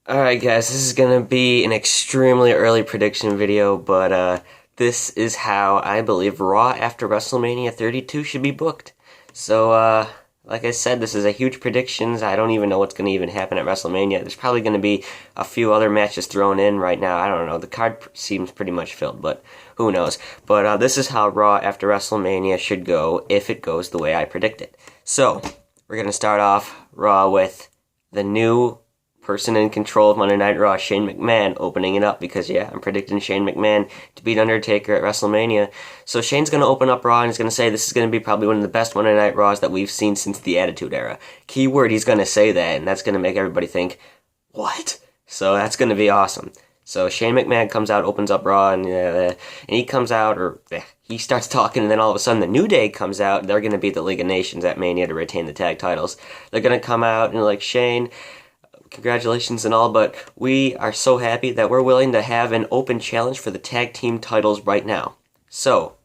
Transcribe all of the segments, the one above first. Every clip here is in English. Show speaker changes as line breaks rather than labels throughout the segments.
Alright guys, this is gonna be an extremely early prediction video, but this is how I believe Raw after WrestleMania 32 should be booked. So, like I said, this is a huge predictions. I don't even know what's gonna even happen at WrestleMania. There's probably gonna be a few other matches thrown in right now. I don't know. The card seems pretty much filled, but who knows. But this is how Raw after WrestleMania should go if it goes the way I predict it. So, we're gonna start off Raw with the new person in control of Monday Night Raw, Shane McMahon, opening it up because, yeah, I'm predicting Shane McMahon to beat Undertaker at WrestleMania. So Shane's going to open up Raw and he's going to say this is going to be probably one of the best Monday Night Raws that we've seen since the Attitude Era. Keyword, he's going to say that, and that's going to make everybody think, what? So that's going to be awesome. So Shane McMahon comes out, opens up Raw, and he comes out, he starts talking, and then all of a sudden the New Day comes out. They're going to beat the League of Nations at Mania to retain the tag titles. They're going to come out and like, Shane, congratulations and all, but we are so happy that we're willing to have an open challenge for the tag team titles right now. So,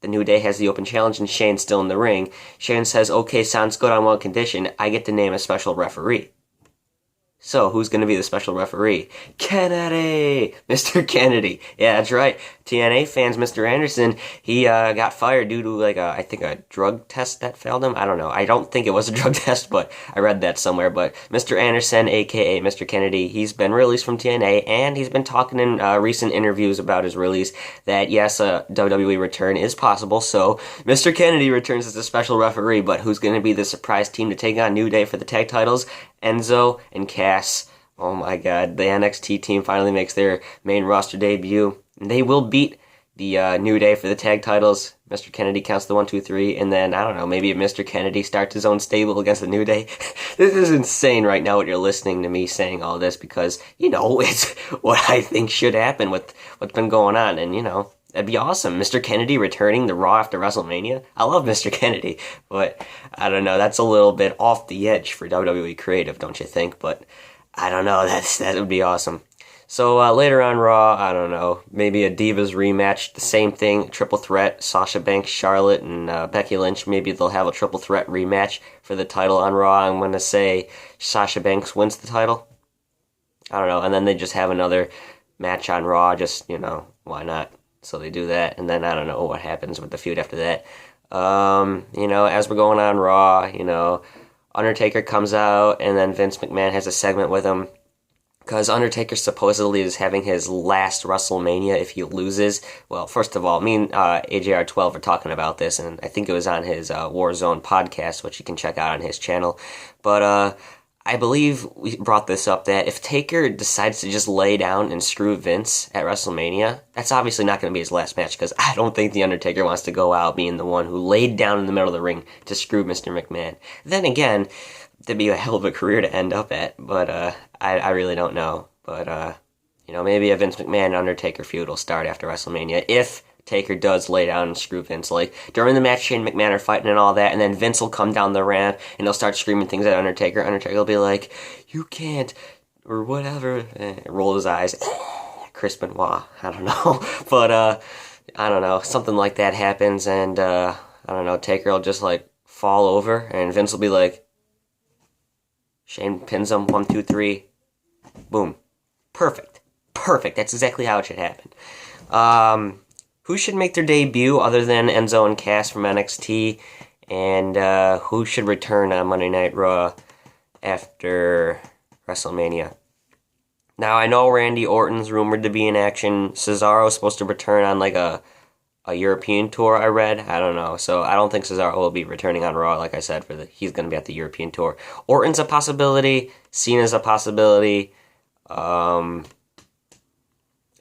the New Day has the open challenge and Shane's still in the ring. Shane says, okay, sounds good on one condition. I get to name a special referee. So, who's going to be the special referee? Kennedy! Mr. Kennedy. Yeah, that's right. TNA fans, Mr. Anderson, he got fired due to, I think a drug test that failed him. I don't know. I don't think it was a drug test, but I read that somewhere. But Mr. Anderson, a.k.a. Mr. Kennedy, he's been released from TNA, and he's been talking in recent interviews about his release that, yes, a WWE return is possible. So, Mr. Kennedy returns as a special referee, but who's going to be the surprise team to take on New Day for the tag titles? Enzo and Cass. Oh my god, the NXT team finally makes their main roster debut. They will beat the New Day for the tag titles. Mr. Kennedy counts the 1, 2, 3, and then, I don't know, maybe if Mr. Kennedy starts his own stable against the New Day. This is insane right now what you're listening to me saying all this because, it's what I think should happen with what's been going on, and, that'd be awesome. Mr. Kennedy returning to Raw after WrestleMania. I love Mr. Kennedy, but I don't know. That's a little bit off the edge for WWE Creative, don't you think? But I don't know. That would be awesome. So later on Raw, I don't know. Maybe a Divas rematch. The same thing. Triple threat. Sasha Banks, Charlotte, and Becky Lynch. Maybe they'll have a triple threat rematch for the title on Raw. I'm going to say Sasha Banks wins the title. I don't know. And then they just have another match on Raw. Just, why not? So they do that, and then I don't know what happens with the feud after that. As we're going on Raw, Undertaker comes out, and then Vince McMahon has a segment with him, because Undertaker supposedly is having his last WrestleMania if he loses. Well, first of all, me and AJR12 are talking about this, and I think it was on his Warzone podcast, which you can check out on his channel. But, I believe we brought this up that if Taker decides to just lay down and screw Vince at WrestleMania, that's obviously not going to be his last match because I don't think The Undertaker wants to go out being the one who laid down in the middle of the ring to screw Mr. McMahon. Then again, that'd be a hell of a career to end up at, but I really don't know. But, maybe a Vince McMahon Undertaker feud will start after WrestleMania if Taker does lay down and screw Vince. Like, during the match, Shane McMahon are fighting and all that, and then Vince will come down the ramp, and he'll start screaming things at Undertaker. Undertaker will be like, you can't, or whatever, roll his eyes, Chris Benoit, I don't know, but, I don't know, something like that happens, and, I don't know, Taker will just, fall over, and Vince will be like, Shane pins him, 1, 2, 3, boom. Perfect, that's exactly how it should happen. Who should make their debut other than Enzo and Cass from NXT? And who should return on Monday Night Raw after WrestleMania? Now, I know Randy Orton's rumored to be in action. Cesaro's supposed to return on a European tour, I read. I don't know. So I don't think Cesaro will be returning on Raw, like I said. He's going to be at the European tour. Orton's a possibility. Cena's a possibility. I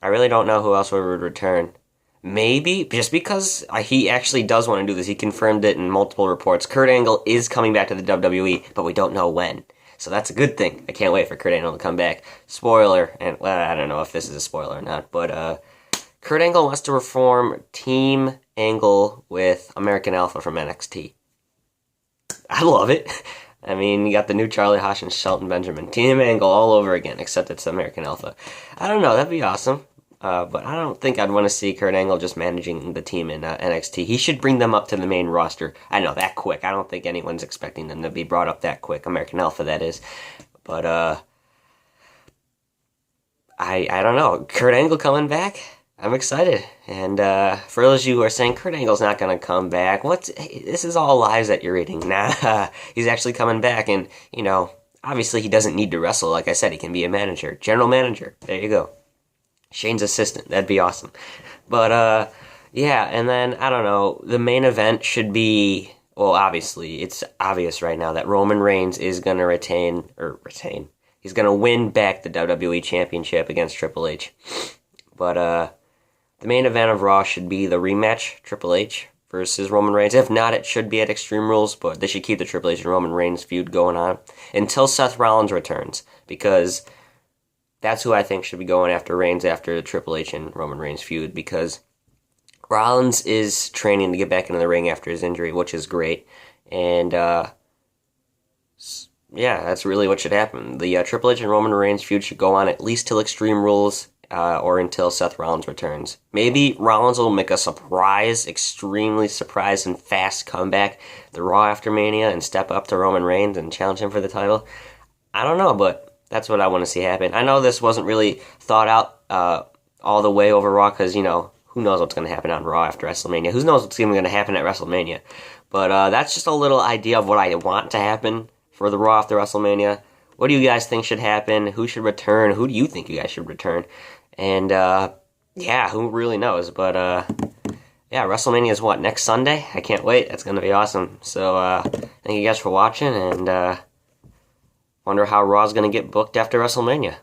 really don't know who else would return. Maybe, just because he actually does want to do this. He confirmed it in multiple reports. Kurt Angle is coming back to the WWE, but we don't know when. So that's a good thing. I can't wait for Kurt Angle to come back. Spoiler, and I don't know if this is a spoiler or not, but Kurt Angle wants to reform Team Angle with American Alpha from NXT. I love it. I mean, you got the new Charlie Haas and Shelton Benjamin. Team Angle all over again, except it's American Alpha. I don't know, that'd be awesome. But I don't think I'd want to see Kurt Angle just managing the team in NXT. He should bring them up to the main roster. I know, that quick. I don't think anyone's expecting them to be brought up that quick. American Alpha, that is. But I don't know. Kurt Angle coming back? I'm excited. And for those of you who are saying Kurt Angle's not going to come back, this is all lies that you're reading. Nah, he's actually coming back. And, obviously he doesn't need to wrestle. Like I said, he can be a manager. General manager. There you go. Shane's assistant. That'd be awesome. But, yeah, and then, I don't know, the main event should be, well, obviously, it's obvious right now that Roman Reigns is going to retain. He's going to win back the WWE Championship against Triple H. But, the main event of Raw should be the rematch, Triple H versus Roman Reigns. If not, it should be at Extreme Rules, but they should keep the Triple H and Roman Reigns feud going on until Seth Rollins returns, because that's who I think should be going after Reigns after the Triple H and Roman Reigns feud, because Rollins is training to get back into the ring after his injury, which is great. And, yeah, that's really what should happen. The Triple H and Roman Reigns feud should go on at least till Extreme Rules, or until Seth Rollins returns. Maybe Rollins will make a extremely surprise and fast comeback the Raw after Mania and step up to Roman Reigns and challenge him for the title. I don't know, but that's what I want to see happen. I know this wasn't really thought out all the way over Raw, because, who knows what's going to happen on Raw after WrestleMania. Who knows what's even going to happen at WrestleMania. But that's just a little idea of what I want to happen for the Raw after WrestleMania. What do you guys think should happen? Who should return? Who do you think you guys should return? And, yeah, who really knows? But, yeah, WrestleMania is what, next Sunday? I can't wait. That's going to be awesome. So, thank you guys for watching, and wonder how Raw's going to get booked after WrestleMania.